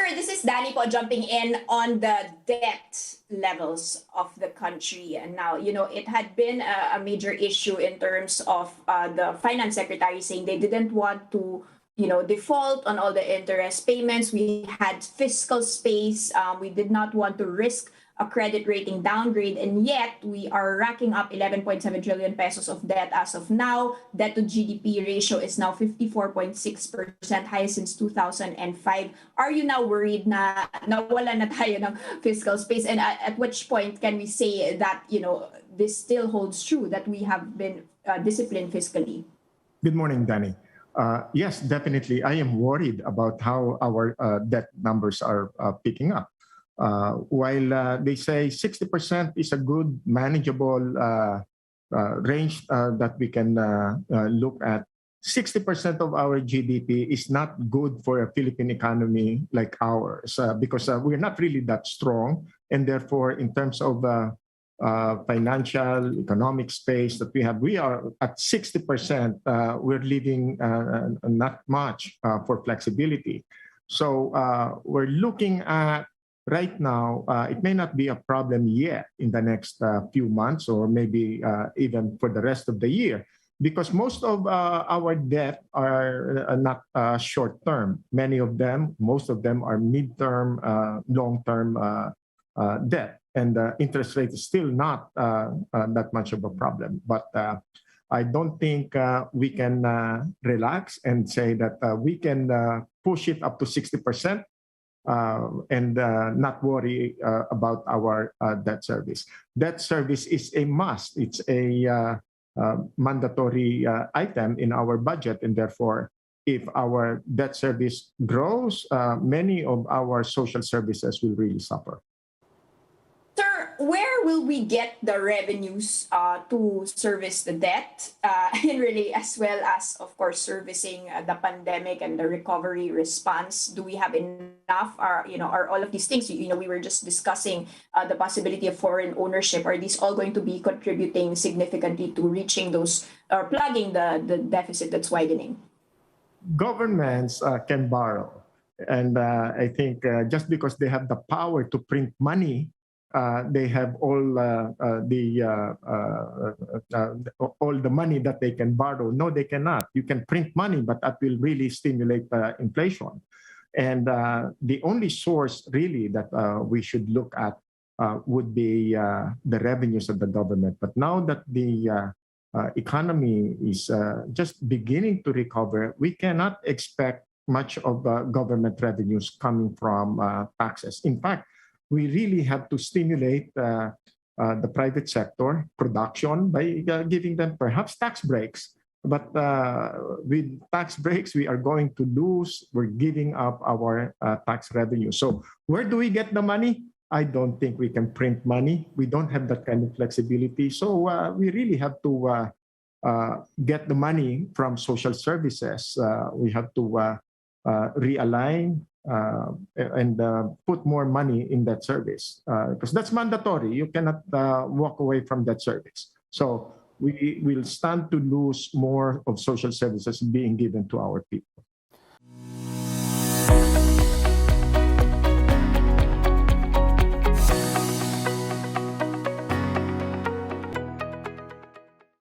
Sir, this is Danny po jumping in on the debt levels of the country. And now, it had been a major issue in terms of the finance secretary saying they didn't want to, default on all the interest payments. We had fiscal space. We did not want to risk a credit rating downgrade, and yet we are racking up 11.7 trillion pesos of debt as of now. Debt to GDP ratio is now 54.6%, highest since 2005. Are you now worried na nawala na tayo ng fiscal space? And at which point can we say that, this still holds true, that we have been disciplined fiscally? Good morning, Danny. Yes, definitely. I am worried about how our debt numbers are picking up. While they say 60% is a good manageable range that we can look at, 60% of our GDP is not good for a Philippine economy like ours because we're not really that strong. And therefore, in terms of financial, economic space that we are at 60%, we're leaving not much for flexibility. So we're looking at right now, it may not be a problem yet in the next few months or maybe even for the rest of the year, because most of our debt are not short-term. Most of them are mid-term, long-term debt. And the interest rate is still not that much of a problem. But I don't think we can relax and say that we can push it up to 60%. And not worry about our debt service. Debt service is a must. It's a mandatory item in our budget. And therefore, if our debt service grows, many of our social services will really suffer. Sir, where will we get the revenues to service the debt and really as well as, of course, servicing the pandemic and the recovery response? Do we have enough? Are all of these things, we were just discussing the possibility of foreign ownership. Are these all going to be contributing significantly to reaching those or plugging the deficit that's widening? Governments can borrow. And I think just because they have the power to print money, they have all the money that they can borrow. No, they cannot. You can print money, but that will really stimulate inflation. And the only source really that we should look at would be the revenues of the government. But now that the economy is just beginning to recover, we cannot expect much of government revenues coming from taxes. In fact, we really have to stimulate the private sector production by giving them perhaps tax breaks. But with tax breaks, we are going to lose. We're giving up our tax revenue. So where do we get the money? I don't think we can print money. We don't have that kind of flexibility. So we really have to get the money from social services. We have to realign and put more money in that service because that's mandatory. You cannot walk away from that service. So we will stand to lose more of social services being given to our people.